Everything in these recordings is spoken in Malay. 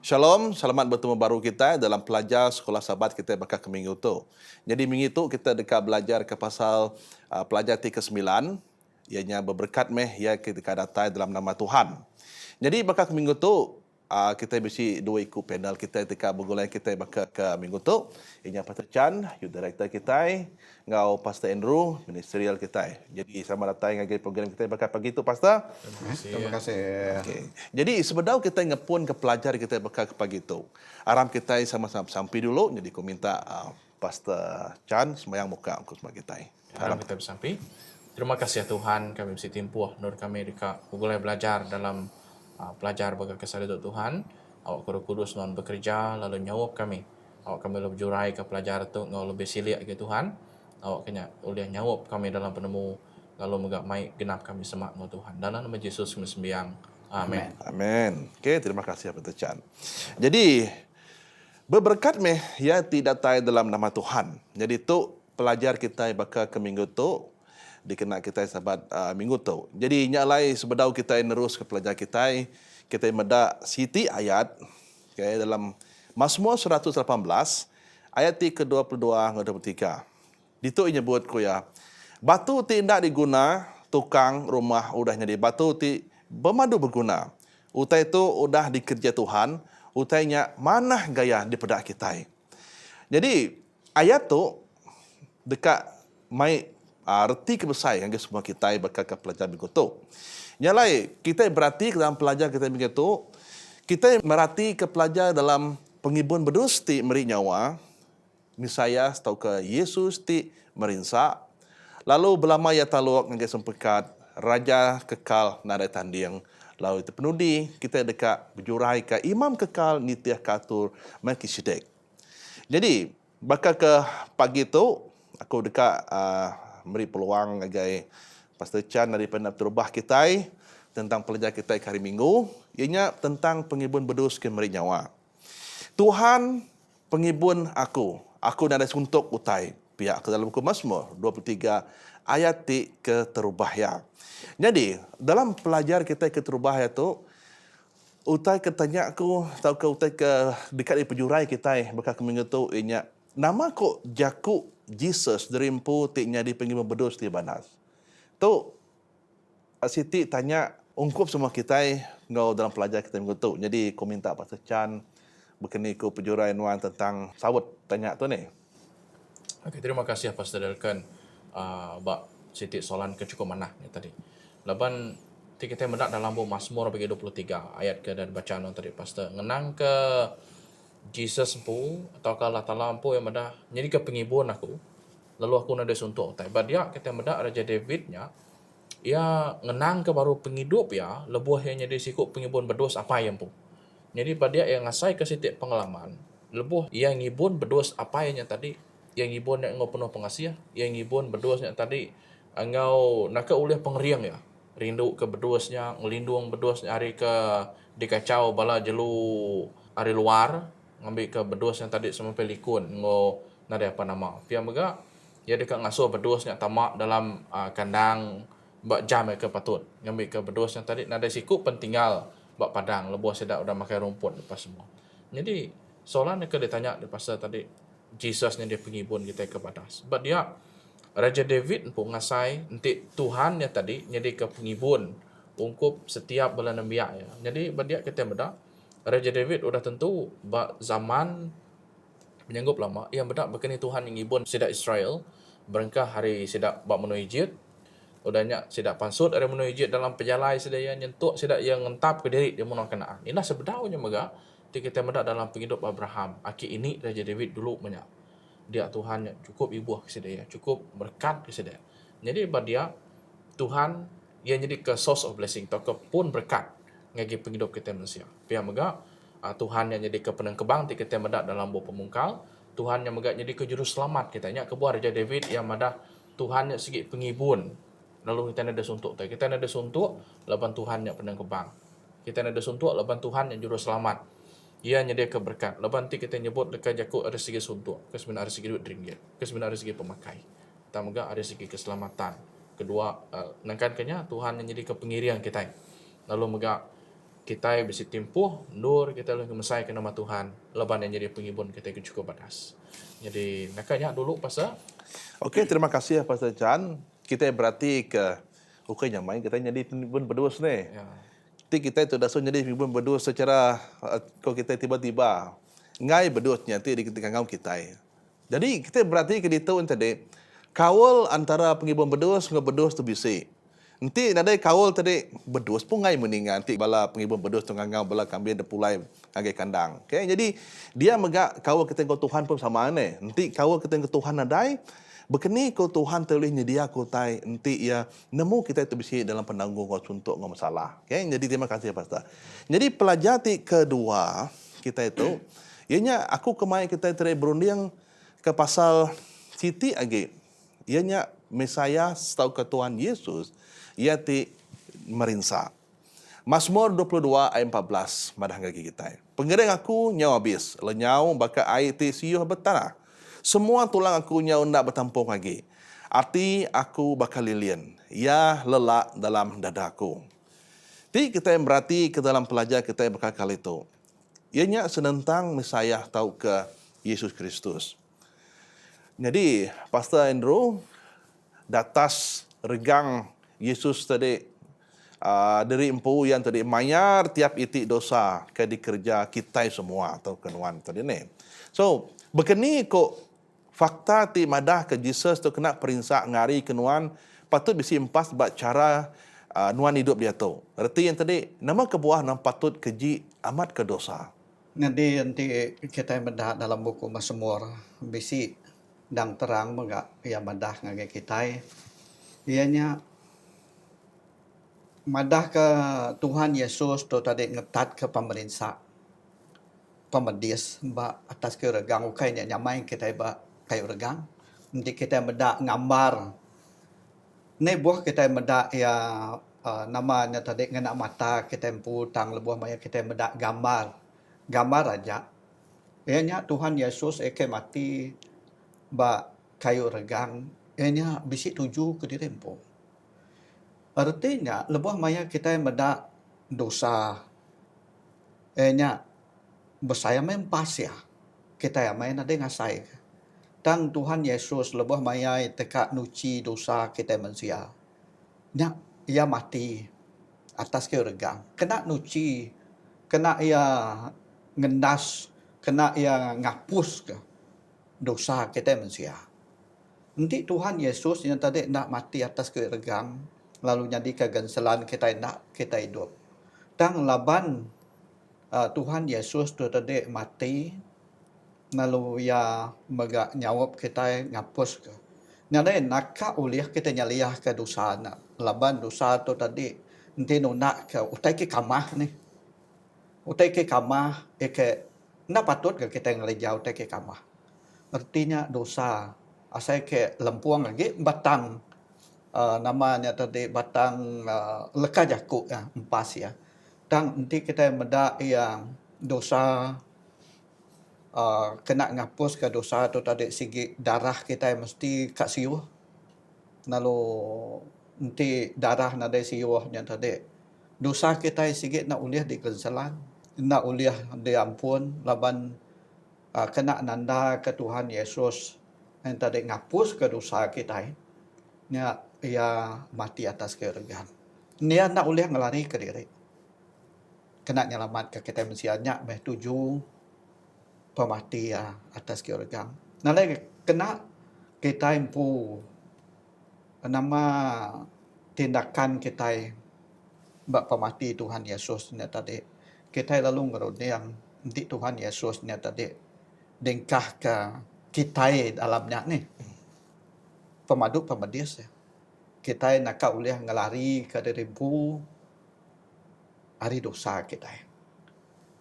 Shalom, selamat bertemu baru kita dalam pelajar sekolah sahabat kita bakal ke minggu tu. Jadi minggu tu kita dekat belajar ke pasal pelajar ke-9, ianya berberkat meh ya kita datang dalam nama Tuhan. Jadi bakal ke minggu tu kita bisi dua ikut panel kita dekat bergulai kita bakal ke minggu tu. Ianya Pastor Chan, youth director kita, ngau Pastor Andrew, ministerial kita. Jadi sama datang dengan program kita bakal pagi tu Pastor. Terima kasih. Okay. Jadi sebenarnya kita ngepun ke pelajar kita bakal ke pagi tu. Aram kita sama-sama sampai dulu. Jadi aku minta Pastor Chan semayang muka untuk semua kita. Aram kita bersampai. Terima kasih ya Tuhan, kami mesti timpuh nur kami dekat mulai belajar dalam pelajar bagi kesadaran Tuhan. Awak kudus non bekerja lalu nyawap kami. Awak kami lebih jurai ke pelajar tu ngau lebih silik ke Tuhan. Awak kena boleh nyawap kami dalam penemu lalu megak mai genap kami semak no Tuhan. Dalam nama Yesus kami sembiang. Amin. Amin. Okey, terima kasih Pastor Chan. Jadi berberkat meh ya tidak tahu dalam nama Tuhan. Jadi tu pelajar kita bakal ke minggu tu dikenal kita sahabat minggu tu. Jadi nyalai sebedau kita nerus ke pelajar kita meda siti ayat okay, dalam Mazmur 118 ayat ke-22 hingga 23. Ditu nyebut ku ya. Batu tidak diguna tukang rumah udah jadi batu bermadu berguna. Utai itu udah dikerja Tuhan, utainya mana gaya di pedak kita. Jadi ayat tu dekat mai arti kebesar yang semua kita bakal ke pelajar minggu tu. Nyalai kita berarti dalam pelajar kita minggu tu, kita merhati ke pelajar dalam pengibun bedus ti meri nyawa. Misaya atau ke Yesus ti merinsak. Lalu belama ya taluk dengan sempekat raja kekal nadai tanding. Lalu itu penudi kita dekat berjurai ke imam kekal nitiah katur Melkisedek. Jadi bakal ke pagi tu aku dekat beri peluang ngagai Pastor Chan daripada terubah kita tentang pelajar kita hari Minggu. Ianya tentang pengibun bedus ke meri nyawa. Tuhan pengibun aku ada suntuk utai. Pihak ke dalam buku Mazmur 23 ayat ke terubahya. Jadi dalam pelajar kita ke terubahya tu utai ketanya aku tahu ke utai ke dekat di penjurai kita bakal ke minggu tu ianya nama ko jaku Jesus derimpu tiknya di pengibun bedus di banas. Tu Siti tanya ungkup semua kita ngau dalam pelajar kita minggu tu. Jadi aku minta Pastor Chan berkenai ku penjurai nuan tentang sawut tanya tu ni. Okey, terima kasih Pastor Delkan. Bak Siti soalan ke cukup mana ni tadi. Laban kita mendak dalam buku Mazmur bagi 23 ayat ke dan bacaan tadi Pastor. Ngenang ke Jesus pu atau ke Allah Taala pu yang mendak jadi ke pengibun aku. Lalu aku nada suntuk tai. Badia kita mendak Raja Davidnya ia ngenang ke baru penghidup ya, lebuh yang jadi sikuk pengibun berdos apa yang pu. Jadi pada yang ngasai ke sitik pengalaman, lebuh yang ngibun berdos apa yang tadi yang ngibun yang ngau penuh pengasih, yang ngibun berdosnya tadi ngau nak oleh pengeriang ya. Rindu ke berdosnya, ngelindung berdosnya hari ke dikacau bala jelu hari luar, ngambil ke berdos yang tadi semua pelikun ngau nada apa nama. Piang mega ya dekat ngasuh berdosnya tamak dalam kandang bak jam ke patut. Ngambil ke berdos yang tadi nada siku pentinggal bak padang lebuh sedap udah makan rumput lepas semua. Jadi soalan yang ditanya di pasal tadi Jesus ni dia pengibun kita kepada. Sebab dia Raja David pun ngasai nanti Tuhan yang tadi jadi ke pengibun ungkup setiap bulan nabiak ya. Jadi dia kita beda Raja David udah tentu zaman menyanggup lama yang beda berkini Tuhan yang ngibun sidak Israel berengkah hari sidak bak menuju Egypt udahnya sidak pansut ada menuju Egypt dalam pejalai sedaya nyentuk sidak yang ngentap ke diri dia menang Kanaan. Inilah sebenarnya mega kita mendak dalam penghidup Abraham. Aki ini Raja David dulu banyak. Dia Tuhan yang cukup ibuah kesedaya, cukup berkat kesedaya. Jadi bagi dia Tuhan yang jadi ke source of blessing atau ke pun berkat ngagi penghidup kita manusia. Pihak mega Tuhan yang jadi ke penengkebang kita mendak dalam buah pemungkal, Tuhan yang mega jadi ke juru selamat kita nya ke buah Raja David yang madah Tuhan yang segi pengibun. Lalu kita ada suntuk, kita ada suntuk laban Tuhan yang penengkebang. Kita ada suntuk laban Tuhan yang juru selamat. Ia nyediakan keberkat. Lepas nanti kita nyebut dekat jakut ada segi suntuk. Kesebenarnya ada segi duit ringgit. Kesebenarnya ada segi pemakai. Tambah ada segi keselamatan. Kedua, nangkankannya Tuhan yang jadi kepengirian kita. Lalu mega kita bisa timpuh nur kita lagi mesai ke nama Tuhan leban yang jadi penghibun kita ke cukup batas. Jadi nakanya dulu pasal Okey, terima kasih Pastor Chan. Kita berarti ke ukanya main kita jadi pun berdua ni. ya, Ti kita itu dah jadi pun berdua secara kalau kita tiba-tiba ngai berdua nanti di ketika ngau kita. Jadi kita berarti ke itu tadi kawal antara pengibun berdua dengan berdua tu bisi. Nanti nadai kawal tadi berdua pun ngai meningan nanti bala pengibun berdua tu ngau bala kambing depulai ngagai kandang. Okay? Jadi dia megak kawal kita dengan Tuhan pun sama aneh. Nanti kawal kita dengan Tuhan nadai berkeni ko Tuhan terlih nyedia ko tai nanti ia nemu kita itu bisi dalam penanggung untuk masalah. Okay? Jadi terima kasih Pastor. Jadi pelajari kedua kita itu ianya aku kemai kita teri berunding ke pasal Siti agi. Ianya Mesaya setahu ke Tuhan Yesus ia ti merinsa. Mazmur 22 ayat 14 madah gagi kita. Pengereng aku nyau habis, lenyau baka air ti siuh bertanah. Semua tulang aku nyau nak bertampung lagi. Hati aku bakal lilian. Ya lelak dalam dadaku. Ti kita yang berarti ke dalam pelajar kita yang bakal kali itu. Ianya senentang Mesaya tahu ke Yesus Kristus. Jadi, Pastor Andrew, datas regang Yesus tadi dari empu yang tadi mayar tiap itik dosa ke dikerja kita semua atau kenuan tadi ni. So, berkeni kok fakta ti madah ke Jesus tu kena perinsak ngari kenuan patut bisi empas buat cara nuan hidup dia tu. Erti yang tadi nama kebuah nam patut keji amat ke dosa. Nanti kita mendah dalam buku Mazmur bisi dan terang megak ia madah ngagai kita. Ianya madah ke Tuhan Yesus tu tadi ngetat ke pemerintah pemedis ba atas ke regang ukainya nyamai kita ba kayu regang. Nanti kita mendak gambar. Ni buah kita mendak ya namanya tadi ngena mata kita putang lebuh maya kita mendak gambar. Gambar aja. Ianya Tuhan Yesus eke mati ba kayu regang. Ianya bisi tuju ke dirempo. Artinya lebuh maya kita mendak dosa. Ianya bersaya mempas ya. Kita ya main ada ngasai. Dan Tuhan Yesus lebuh maya teka nuci dosa kita manusia. Nya ia mati atas kayu regang. Kena nuci, kena ia ngendas, kena ia ngapus ke dosa kita manusia. Nanti Tuhan Yesus yang tadi nak mati atas kayu regang, lalu jadi kegenselan kita nak kita hidup. Dan laban Tuhan Yesus tu tadi mati, lalu ia megak nyawap kita ngapus ke. Nyadai nakak uliah kita nyaliah ke dosa nak. Laban dosa tu tadi nanti nak ke utai ke kamah ni. Utai ke kamah ke nak patut ke kita ngelejau utai ke kamah. Artinya dosa asal ke lempuang lagi batang namanya tadi batang leka jakuk ya empas ya. Dan nanti kita mendak yang dosa kena ngapus ke dosa tu tadi segi darah kita mesti kat siuh. Lalu nanti darah nada siuhnya tadi. Dosa kita sikit nak uliah di keselan, nak uliah diampun, laban kena nanda ke Tuhan Yesus yang tadi ngapus ke dosa kita. Nya ia mati atas keregan. Nia nak uliah ngelari ke diri. Kena nyelamat ke kita mesianya meh tuju pemati ya atas keregan. Nalai kena kita impu nama tindakan kita bak pemati Tuhan Yesus ni tadi. Kita lalu ngerunding nanti Tuhan Yesus ni tadi dengkah ke kita dalamnya ni. Pemadu pemedis ya. Kita nak uliah ngelari ke diribu hari dosa kita.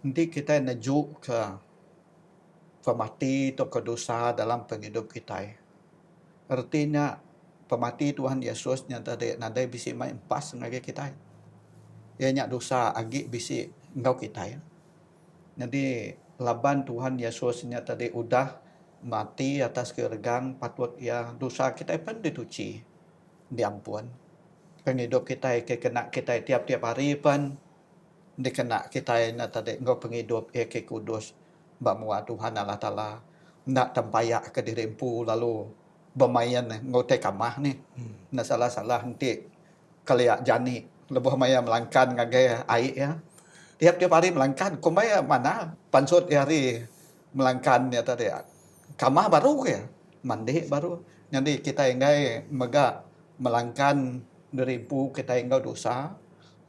Nanti kita najuk ke pemati atau ke dosa dalam penghidup kita. Artinya pemati Tuhan Yesus yang tadi nadai bisi mai empas ngagai kita. Ianya dosa agi bisi engkau kita. Jadi laban Tuhan Yesus yang tadi udah mati atas keregang patut ya dosa kita pun dituci diampun. Penghidup kita kena kita tiap-tiap hari pun dikena kita na tadi engkau penghidup ke kudus bahwa Tuhan Allah Ta'ala nak tempayak ke diri empu lalu bermain engkau kamah ni na salah-salah nanti kaliak jani lebih maya melangkan ngagai air ya tiap-tiap hari melangkan kumaya mana pansut hari melangkan ya tadi kamah baru ya mandi baru jadi kita inggai mega melangkan dari empu kita inggai dosa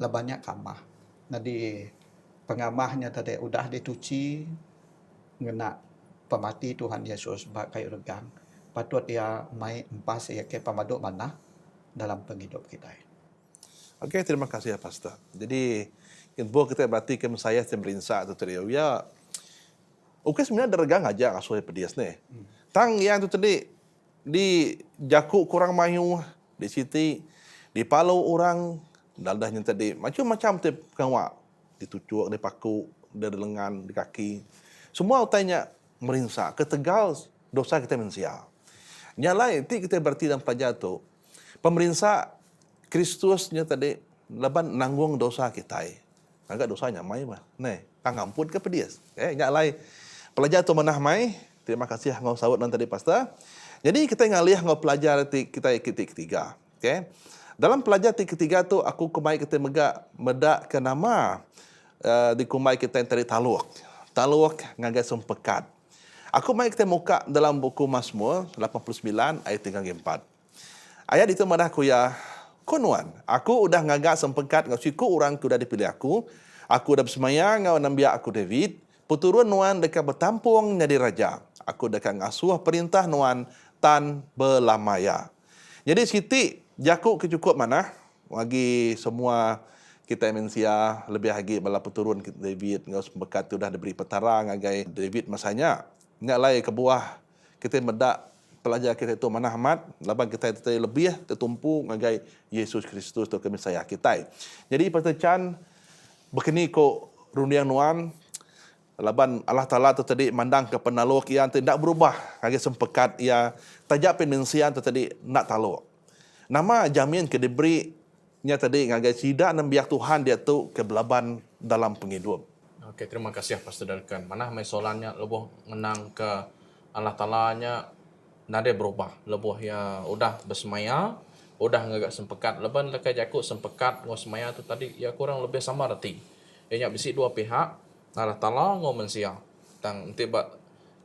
lah banyak kamah. Jadi pengamahnya tadi udah dituci ngena pemati Tuhan Yesus bagai regang. Patut dia mai empas ya ke pamaduk mana dalam penghidup kita. Okey, terima kasih ya Pastor. Jadi, kita berarti ke saya semberinsa tu tadi. Ya, okey sebenarnya dergang aja asuh pedias ni. Tang yang tu tadi di Jakuk kurang mayu, di Siti, di Palau orang, daldahnya tadi macam-macam tu kawak, ditucuk, di paku, di lengan, di kaki. Semua tanya merinsa, ke Tegal dosa kita mensia. Yang lain, kita berarti dalam pelajar tu, pemerintah Kristusnya tadi leban nanggung dosa kita. Agak dosanya mai mah. Nih, tang ampun ke pedias. Yang lain. Pelajar tu menah mai. Terima kasih ngau sawut nan tadi Pastor. Jadi kita ngalih ngau pelajar kita ketiga. Okey. Dalam pelajar ketiga tu aku kumai kita medak ke nama di kumai kita yang tadi taluak. Taluak ngagai sempekat. Aku mai kita muka dalam buku Mazmur 89 ayat 34. Ayat itu mana aku ya konuan. Aku udah ngagak sempekat ngau siku orang tu dah dipilih aku. Aku dah bersemayang ngau nambiak aku David. Puturun nuan dekat bertampung jadi raja. Aku dekat ngasuh perintah nuan tan belamaya. Jadi Siti Jakuk kecukup mana? Bagi semua kita manusia lebih lagi bala peturun David ngau sempekat tu dah diberi petara ngagai David masanya. Nyak lai ke buah kita medak pelajar kita itu mana amat laban kita itu lebih tertumpu ngagai Yesus Kristus tu kami saya kita. Jadi pertecan begini ko rundiang nuan laban Allah Taala tu tadi mandang ke penaluk yang tidak berubah ngagai sempekat ia tajak penensian tu tadi nak taluk. Nama jamin ke diberi nya tadi ngagai sida nembiak Tuhan dia tu ke belaban dalam penghidup. Okey, terima kasih Pastor Dalkan. Mana mai soalannya lebih menang ke Allah Ta'ala-nya nade berubah. Lebih ya udah bersemaya, udah ngagak sempekat. Leban lekai Jakuk sempekat ngau semaya tu tadi ya kurang lebih sama reti. Ianya bisi dua pihak, Allah Ta'ala ngau mensia. Tang tiba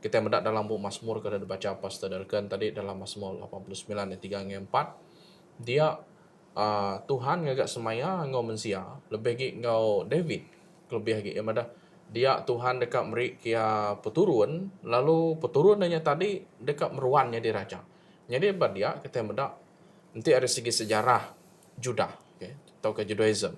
kita mendak dalam buku Mazmur kada dibaca Pastor Dalkan tadi dalam Mazmur 89 ayat 3 hingga 4. Dia Tuhan ngagak semaya ngau mensia. Lebih lagi ngau David. Lebih lagi yang ada dia Tuhan dekat meri kia peturun lalu peturunannya tadi dekat meruannya di raja. Jadi pada dia kita mendak nanti ada segi sejarah Judah, okay, atau ke Judaism.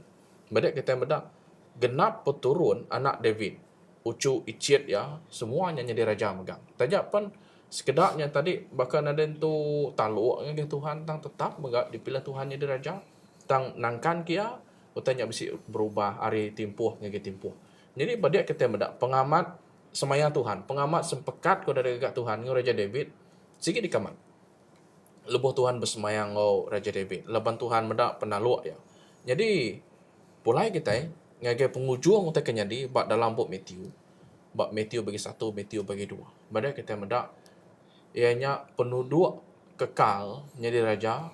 Pada kita mendak genap peturun anak David, ucu icit ya, semuanya jadi raja megang. Tajak pun sekedarnya tadi bahkan ada tu taluk dengan Tuhan tang tetap megak dipilih Tuhan jadi raja, tang nangkan kia utanya bisi berubah hari timpuh ngege timpuh. Jadi pada kita mendak pengamat semaya Tuhan, pengamat sempekat ko dari gagak Tuhan ngau Raja David, sikit dikamat. Lebuh Tuhan bersemayang ngau Raja David, leban Tuhan mendak penaluk ya. Jadi pulai kita ngage pengujung kita kenyadi bak dalam bab Matthew bagi 1, Matthew bagi 2. Pada kita mendak ianya penduduk kekal jadi raja,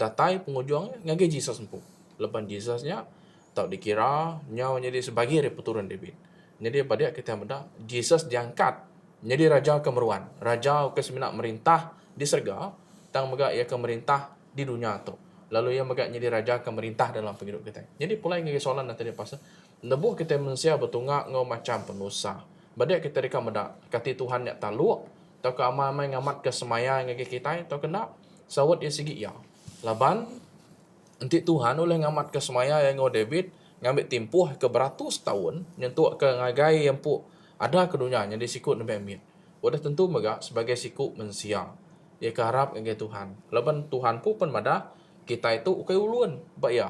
datai pengujungnya ngage Jesus empu. Lepas Jesusnya tak dikira nyawa jadi sebagai dari peturun David. Jadi pada kita mendak Jesus diangkat menjadi raja kemeruan. Raja ke seminat merintah di surga, tang megak ia ke merintah di dunia tu. Lalu ia megak jadi raja ke merintah dalam penghidup kita. Jadi pula yang soalan nanti dia pasal nebuh kita manusia bertunggak ngau macam penusa. Pada kita reka mendak kati Tuhan yak taluk atau ke amai ngamat ke semaya ngagi kita atau kena sawat ia segi ya. Laban nanti Tuhan oleh ngamat ke semaya yang ngau David ngambil timpuh ke beratus tahun nyentuh ke ngagai yang pu ada ke dunia yang disikut Nabi Amin. Udah tentu megak sebagai sikut mensia. Ia keharap ngagai Tuhan. Laban Tuhan pun mada kita itu ukai ulun. Baik ya.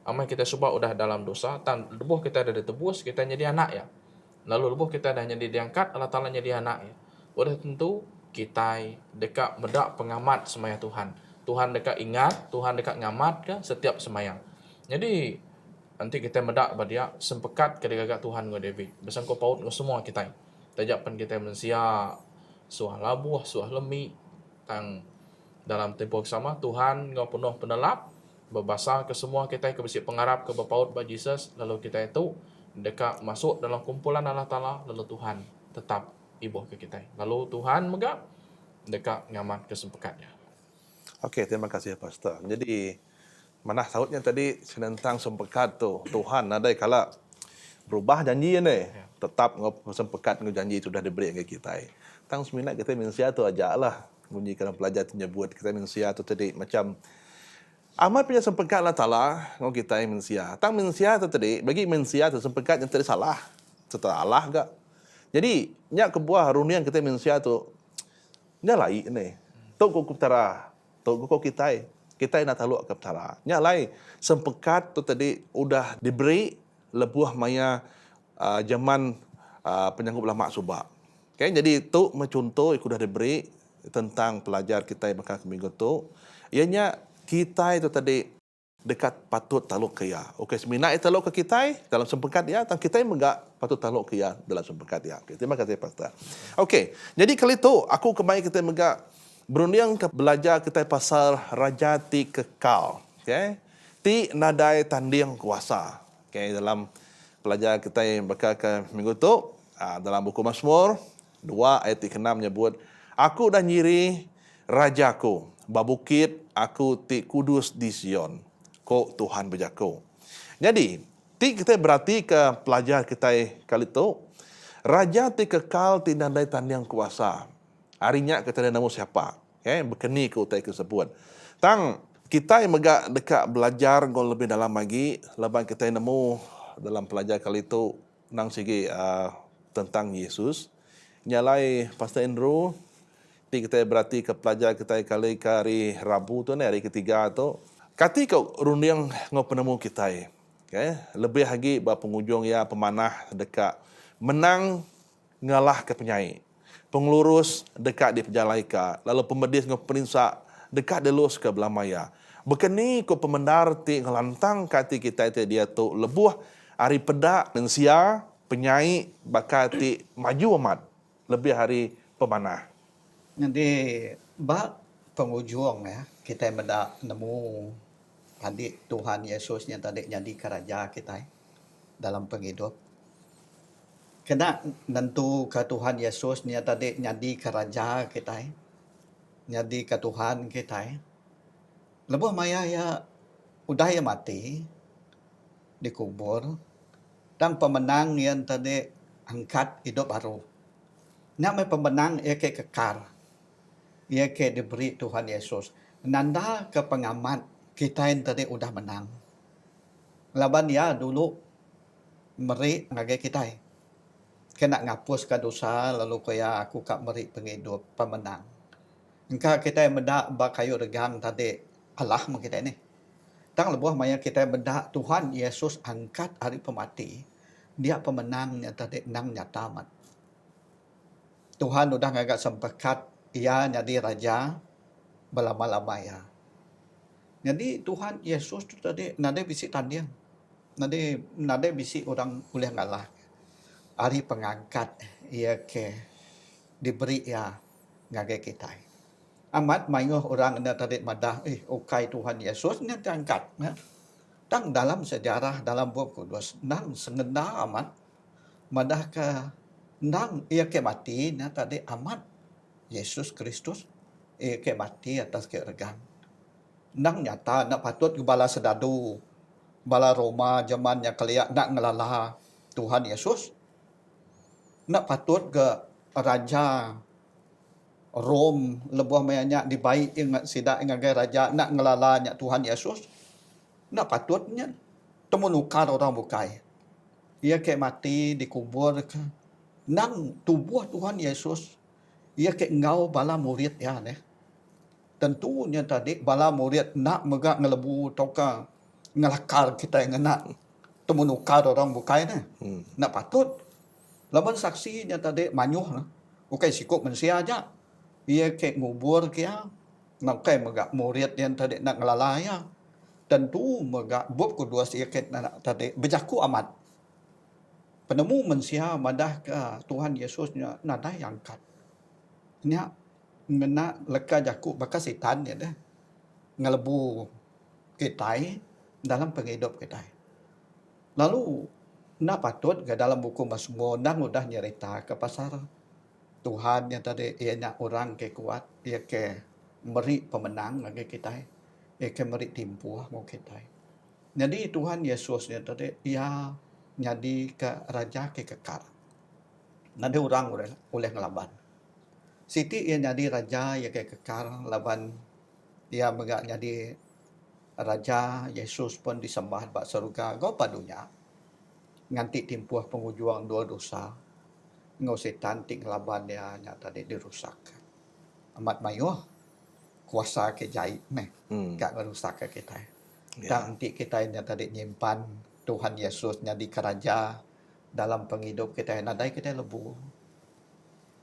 Amai kita sebab udah dalam dosa tan lebuh kita ada ditebus kita jadi anak ya. Lalu lebuh kita dah jadi diangkat Allah Taala jadi anak ya. Udah tentu kita dekat medak pengamat semaya Tuhan. Tuhan dekat ingat, Tuhan dekat ngamat ke setiap semayang. Jadi nanti kita medak badia sempekat kedegagak Tuhan ngo David. Besangko paut ngo semua kita. Tajapan kita mensia suah labuh, suah lemi tang dalam tempoh sama Tuhan ngo penuh penelap berbasa ke semua kita ke besi pengarap ke berpaut ba Jesus, lalu kita itu dekat masuk dalam kumpulan Allah Ta'ala, lalu Tuhan tetap ibuh ke kita. Lalu Tuhan megak dekat ngamat kesempekatnya. Okey, terima kasih Pastor. Jadi mana sautnya tadi tentang sempekat tu. Tuhan ada kala berubah janji ni. Tetap sempekat dengan janji sudah diberi ke kita. Tang seminat kita mensia tu ajaklah. Bunyi kalau pelajar menyebut kita mensia tu tadi macam amat punya sempekat Allah Ta'ala ngau kita mensia. Tang mensia tu tadi bagi mensia tu sempekat yang tadi salah. Setelah Allah gak. Jadi nyak kebuah runian kita mensia tu nyalai ni. Tok ko kutara. Tok ko kita nak taluk ke petara. Nya lai sempekat tu tadi udah diberi lebuah maya zaman penyanggup lama subak. Okay, jadi tu mencontoh ikut dah diberi tentang pelajar kita yang bakal minggu tu. Ianya kita itu tadi dekat patut taluk ke ya. Okey, seminat taluk ke kita dalam sempekat ya, dan kita enggak patut taluk ke ya dalam sempekat ya. Okay, terima kasih Pastor. Okey, jadi kali tu aku kembali kita enggak berunding ke belajar kita pasal raja ti kekal. Okay? Ti nadai tanding kuasa. Okay? Dalam pelajar kita yang bakal ke minggu tu, dalam buku Mazmur 2 ayat 6 menyebut, aku dah nyiri rajaku, babukit aku ti kudus di Sion. Ko Tuhan berjaku. Jadi, ti kita berarti ke pelajar kita kali tu, raja ti kekal ti nadai tanding kuasa. Harinya kita dah nemu siapa. Okay? Berkeni ke utai tersebut. Tang kita yang megak dekat belajar gol lebih dalam lagi. Lepas kita nemu dalam pelajar kali itu nang segi tentang Yesus. Nyalai Pastor Andrew. Kita berarti ke pelajar kita kali ke hari Rabu tu ni, hari ketiga tu. Kati kau rundiang ngau penemu kita. Okay? Lebih lagi bah pengunjung ya pemanah dekat menang ngalah ke penyai. Pengelurus dekat di Pejalaika, lalu pemedis dengan peninsak dekat di Lus ke Belamaya. Bekeni ko pemendar ti ngelantang kati kita itu dia tu lebuh hari pedak mensia penyai bakati maju amat lebih hari pemanah. Jadi bak penghujung ya kita mendak nemu tadi Tuhan Yesus yang tadi jadi keraja kita dalam penghidup. Kena nentu ke Tuhan Yesus ni tadi jadi keraja kita. Jadi ke Tuhan kita. Lepas maya ya udah ya mati dikubur dan pemenang yang tadi angkat hidup baru. Nak mai pemenang ia ke kekal. Ia ke diberi Tuhan Yesus. Nanda ke pengamat kita yang tadi udah menang. Laban ya dulu meri ngagai kita. Kena ngapuskan dosa lalu kaya aku kak meri penghidup pemenang. Engkau kita yang mendak bakayu regang tadi Allah kita ini. Tang lebuh maya kita yang mendak Tuhan Yesus angkat hari pemati. Dia pemenangnya tadi nang nyata mat. Tuhan udah ngagak sempekat ia jadi raja belama-lama ya. Jadi Tuhan Yesus tu tadi nade bisi tanding. Nade bisi orang boleh ngalah. Hari pengangkat ia ke diberi ya ngagai kita. Amat mayu orang anda tadi madah ukai Tuhan Yesus ni diangkat ya. Tang dalam sejarah dalam buku Kudus nang sengenda amat madah ke nang ia ke mati na tadi amat Yesus Kristus ia ke mati atas keregang. Nang nyata nak patut ke bala sedadu bala Roma zamannya kaliak nak ngelala Tuhan Yesus. Nak patut ke raja Rom lebuh mayanya dibaik ingat sidak ingat raja nak ngelalanya Tuhan Yesus. Nak patutnya temu nukar orang bukai. Ia ke mati dikubur ke nang tubuh Tuhan Yesus. Ia ke ngau bala murid ya ne. Tentunya tadi bala murid nak megak ngelebu toka ngelakar kita yang nak temu nukar orang bukai ne. Nak patut. Laban saksinya tadi manyuh na. Bukan sikuk manusia aja. Ia ke ngubur kia. Nak kai megak murid yang tadi nak ngelalaya. tentu megak bob kedua sikit nak tadi berjaku amat. Penemu manusia madah ke Tuhan Yesus nada yang kat. Nya ngena leka jaku baka setan ya dah. Ngelebu kita dalam penghidup kita. Lalu nak patut ke dalam buku Mazmur nang udah nyerita ke pasar Tuhan yang tadi ianya orang ke kuat, ia ke meri pemenang bagi kita. Ia ke meri timpuah mau kita. Jadi Tuhan Yesus yang tadi ia jadi ke raja ke kekal. Nanti orang oleh ngelaban. Siti ia jadi raja ia ke kekal laban ia megak jadi raja Yesus pun disembah bak surga go padunya. Nganti timpuah pengujuang dua dosa. Ngau setan ting laban dia nyata tadi dirusak. Amat mayuh kuasa ke jahit meh. Gak merusak ke kita. Dan nanti kita nyata tadi nyimpan Tuhan Yesus jadi keraja dalam penghidup kita. Nadai kita lebu.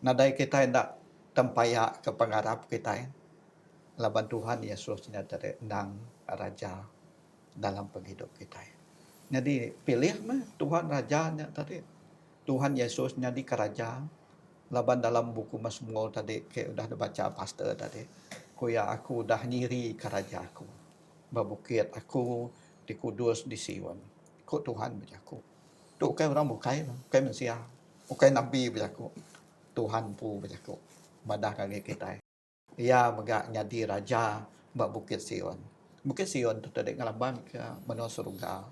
Nadai kita hendak tempayak ke pengharap kita. Laban Tuhan Yesus nyata tadi nang raja dalam penghidup kita. Jadi pilih mah Tuhan raja nyata tadi. Tuhan Yesus jadi keraja. Laban dalam buku Mazmur tadi, kayak udah dibaca pastor tadi. Kuya aku dah nyiri keraja aku. Babukit aku di Kudus di Sion. Kok Tuhan berjaku. Tu bukan orang bukai manusia. Bukan Nabi berjaku. Tuhan pun berjaku. Badah kaki kita. Ia megak jadi raja bak Bukit Sion. Bukit Sion tu tadi ngelambang ke menua surga.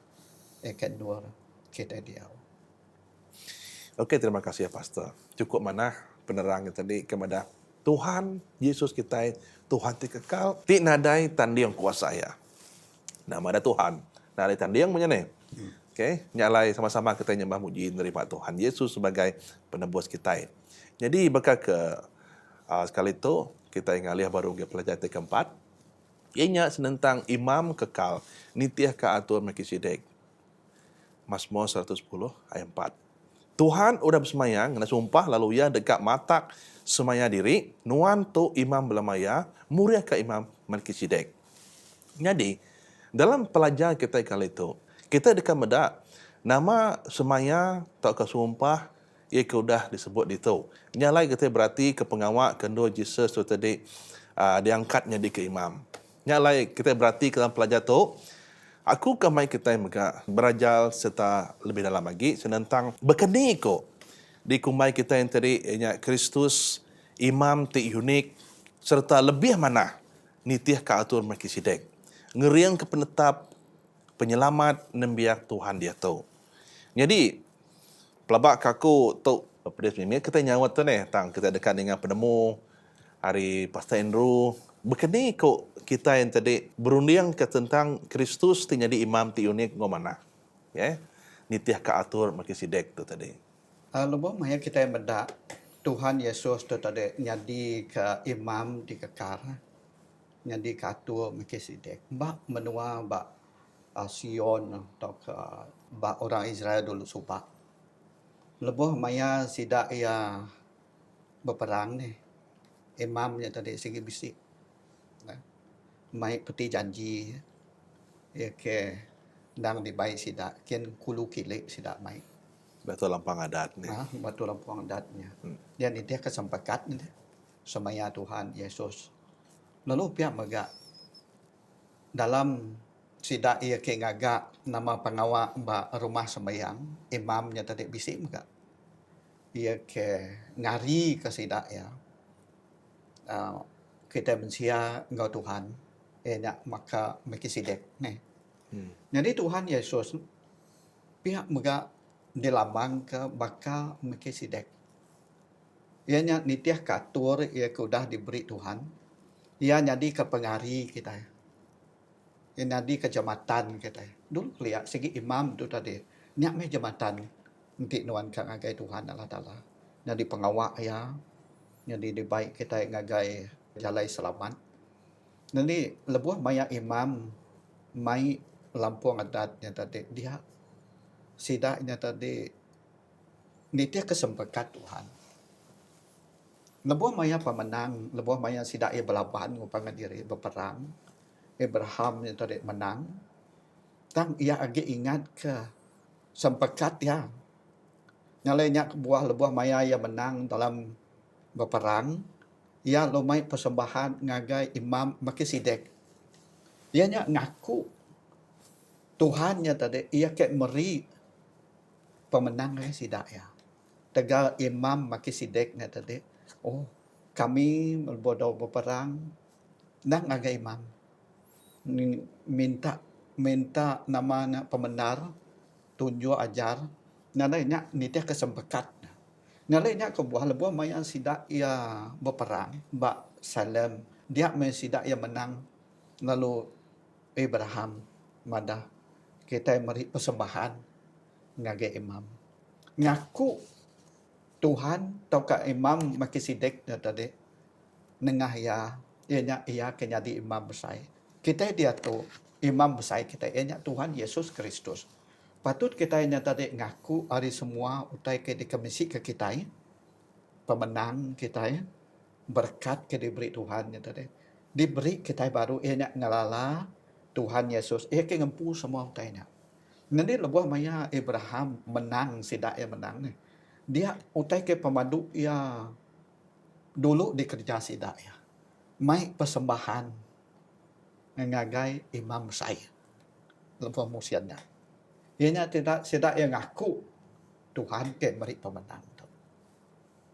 Ikan nur kita dia. Okey, terima kasih ya Pastor. Cukup mana penerang tadi kepada Tuhan Yesus kita, Tuhan ti kekal, ti nadai tandi yang kuasa ya. Nama ada Tuhan, nadai tandi yang menyene. Okey, nyalai sama-sama kita nyembah muji nerima Tuhan Yesus sebagai penebus kita. Jadi bakal ke sekali itu kita ingalih baru ke pelajaran yang keempat. Ianya senentang imam kekal, nitiah ke atur Melkisedek. Mazmur 110 ayat 4. Tuhan udah bersemayang, kena sumpah lalu ia dekat matak semaya diri, nuan tu imam belamaya, muria ke imam Melkisedek. Jadi, dalam pelajaran kita kali itu, kita dekat medak nama semaya tak ke sumpah, ia sudah disebut itu. Nyalai kita berarti ke pengawak kedua Jesus tu tadi diangkatnya di ke imam. Nyalai kita berarti ke dalam pelajar tu, aku kemai kita megak berajal serta lebih dalam lagi senentang berkeni ko di kumai kita yang tadi ianya Kristus imam ti unik serta lebih mana nitiah ke atur Melkisedek ngeriang ke penetap penyelamat nembiak Tuhan dia tu. Jadi pelabak kaku tu pedis mimi kita nyawa tu ni tang kita dekat dengan penemu hari Pastor Andrew berkeni ko kita yang tadi berunding ke tentang Kristus ti jadi imam ti unik ngomana. Ya. Nitiah ke atur Melkisedek tu tadi. Lebih maya kita yang mendak Tuhan Yesus tu tadi jadi ke imam di kekal. Jadi ke atur Melkisedek. Bak menua bak Sion atau ke bak orang Israel dulu subak. Lebih maya sidak ia berperang ni. Imamnya tadi segi bisik. Mai peti janji ya ke dang di baik sidak kian kulu kilik sidak mai Betul lampang adat ni. batu lampuang adatnya dan dia kesempakat ni semaya Tuhan Yesus lalu pihak megak dalam sidak ia ke ngagak nama pengawak ba rumah sembayang imamnya tadi bisik megak ia ke ngari ke sidak ya kita mensia engkau Tuhan nak maka Melkisedek ni. Jadi Tuhan Yesus pihak megak dilambang ke baka Melkisedek. Ianya nitiah katur ia sudah diberi Tuhan. Ia jadi ke pengari kita. Ia jadi ke jambatan kita. Dulu lihat segi imam tu tadi. Nyak me jambatan nanti nuan kang agai Tuhan Allah Taala. Jadi pengawak ya. Jadi di baik kita ngagai jalai selamat. Nanti lebuh maya imam mai lampuang adatnya tadi dia sidaknya tadi nitiah kesempakat Tuhan. Lebuh maya pemenang, lebuh maya sidak ia belaban ngupangan diri berperang. Abraham yang tadi menang. Dan ia agak ingat ke sempekat ya. Nyalainya buah lebuah maya yang menang dalam berperang. Ia lumai persembahan ngagai Imam Melkisedek. Ianya ngaku Tuhan yang tadi ia kek meri pemenang ngagai sidak ya. Tegal Imam Melkisedek yang tadi. Oh, kami berperang nang ngagai imam. Minta nama pemenar tunjuk ajar nalainya nitih kesempekat nalainya ke buah lebuah mayan sidak ia berperang bak salam dia sidak ia menang lalu Abraham madah kita meri persembahan ngagai imam ngaku Tuhan tau ka Imam Melkisedek tadi nengah ia kenyadi imam besar kita dia tu imam besar kita ianya Tuhan Yesus Kristus. Patut kita ianya tadi ngaku hari semua utai ke dikomisi ke kita pemenang kita berkat ke diberi Tuhan ya tadi. Diberi kita baru ianya ngalala Tuhan Yesus. Ia ke ngempu semua utainya. Nanti lebuah maya Abraham menang sidak ia menang ni. Dia utai ke pemandu ia dulu dikerja sidak ya. Mai persembahan ngagai imam besar lepas musiannya. Ianya tidak yang ngaku Tuhan ke beri pemenang.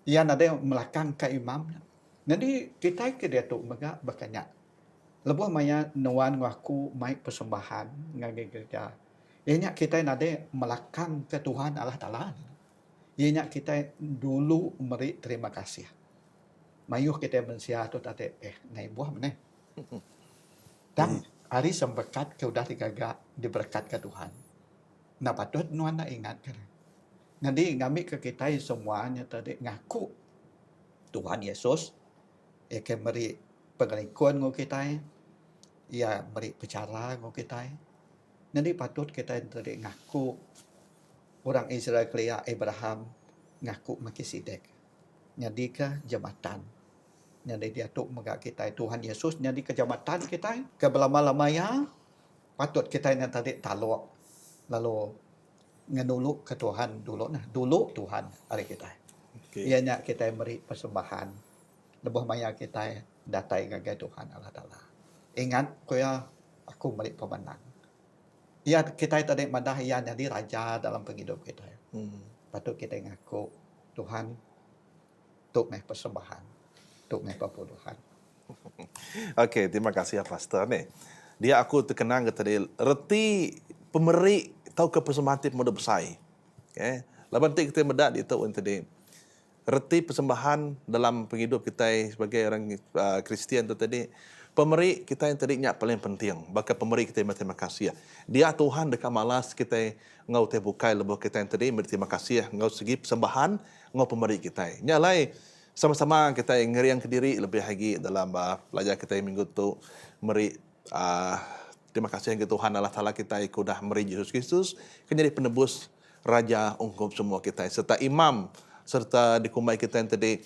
Ia ada melakang ke imam. Jadi kita ke dia tu mega berkanya. Lepas maya nuan ngaku mai persembahan ngagai gereja. Ianya kita ada melakang ke Tuhan Allah Taala. Ianya kita dulu beri terima kasih. Mayuh kita mensia tu tadi ngai buah mana. Dan hari sembekat ke udah digagak diberkat ke Tuhan. Nah patut nuan nak ingat kan. Nanti ngambil ke kita semuanya tadi ngaku Tuhan Yesus. Ia akan beri pengelikuan ngau kita. Ia beri bicara ngau kita. Nanti patut kita tadi ngaku orang Israel kelia Abraham ngaku Melkisedek. Jadi ke jabatan. Jadi dia tu megak kita Tuhan Yesus jadi kejamatan kita ke belama-lamanya patut kita yang tadi taluk lalu ngenuluk ke Tuhan dulu Tuhan hari kita. Okay. Ianya kita beri persembahan lebih maya kita datai ngagai Tuhan Allah Taala. Ingat koya aku beri pemenang. Ya kita tadi madah ia jadi raja dalam penghidup kita. Patut kita ngaku Tuhan tuk meh persembahan. Untuk Tuhan. Okey, terima kasih ya Pastor ni. Dia aku terkenang kata dia reti pemeri tahu ke persembahan moda besar. Okey. Laban kita medak dia tahu tadi. Reti persembahan dalam penghidup kita sebagai orang Kristian tu tadi. Pemeri kita yang tadi nyak paling penting. Baka pemeri kita terima kasih. Dia Tuhan dekat malas kita ngau teh bukai lebih kita yang tadi berterima kasih ngau segi persembahan ngau pemeri kita. Nyalai sama-sama kita ngeriang ke diri lebih lagi dalam pelajar kita yang minggu tu meri terima kasih ke Tuhan Allah Taala kita ikut dah meri Yesus Kristus menjadi penebus raja ungkup semua kita serta imam serta dikumai kita yang tadi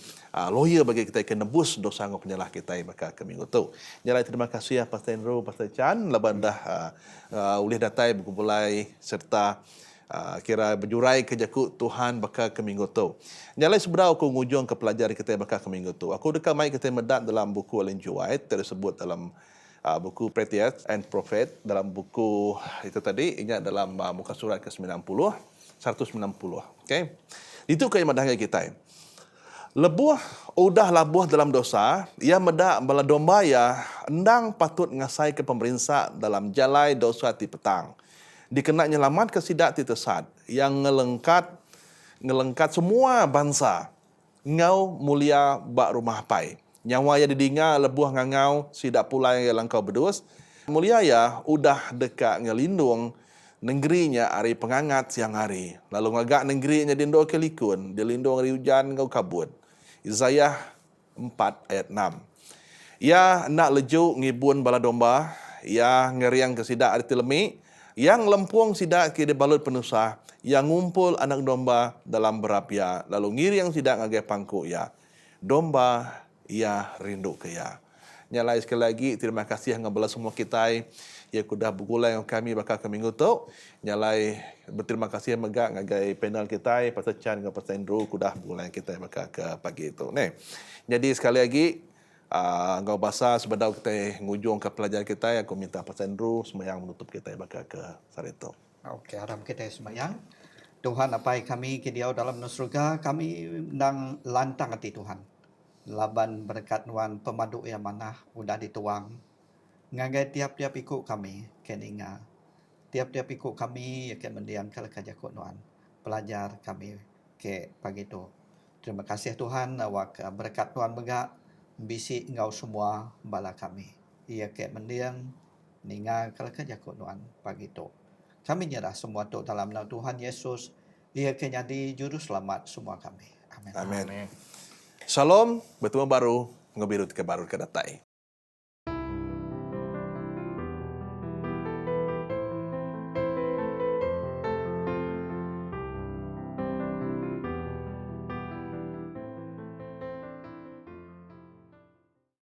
lawyer bagi kita yang nebus dosa ngau penyalah kita maka ke minggu tu. Jadi terima kasih ya Pastor Andrew, Pastor Chan laban dah ulih datai berkumpulai serta kira berjurai ke jaku Tuhan baka ke minggu tu. Nyalai seberau aku ngujung ke pelajar kita baka ke minggu tu. Aku dekat mai kita medat dalam buku Ellen G. White tersebut dalam buku Patriarchs and Prophet dalam buku itu tadi ingat dalam muka surat ke-90 190. Okey. Itu kaya madahnya kita. Lebuh udah labuh dalam dosa, ia medak bala domba ya endang patut ngasai ke pemerintah dalam jalai dosa ti petang. Dikena nyelamat ke sidak ti tesat yang ngelengkat semua bangsa ngau mulia bak rumah pai nyawa ya didinga lebuh ngangau sidak pula yang langkau bedus mulia ya udah dekat ngelindung negerinya hari pengangat siang hari lalu ngagak negerinya dindo kelikun dilindung hari hujan ngau kabut. Isaiah 4 ayat 6. Ya nak lejuk ngibun bala domba ya ngeriang ke sidak hari telemi yang lempung sidak ke balut penusah, yang ngumpul anak domba dalam berapia, lalu ngiri yang sidak ngagai pangku ya. Domba ia rindu ke ya. Nyalai sekali lagi, terima kasih yang belas semua kita ya kudah bergulai yang kami bakal ke minggu tu. Nyalai berterima kasih megak ngagai panel kita, Pastor Chan dengan Pastor Andrew kudah bergulai kita bakal ke pagi itu. Nih. Jadi sekali lagi engkau bahasa sebelum kita ngujung ke pelajaran kita, aku minta Pastor Andrew semayang menutup kita bakal ke saat itu. Okey, harap kita semayang. Tuhan apa yang kami ke Dia dalam surga, kami nang lantang hati Tuhan. Laban berkat Tuhan pemadu yang mana udah dituang. Ngagai tiap-tiap ikut kami, keninga. Tiap-tiap ikut kami, ya ke mendiang kalau kerja Tuhan. Pelajar kami ke pagi itu. Terima kasih Tuhan, awak berkat Tuhan begak, bisi engkau semua bala kami. Ia ke mendiang, ninga kalau kerja Tuhan pagi itu. Kami nyerah semua itu dalam nama Tuhan Yesus. Ia kenyadi juru selamat semua kami. Amin. Amin. Amin. Shalom, bertemu baru, ngobrol ke baru ke datai.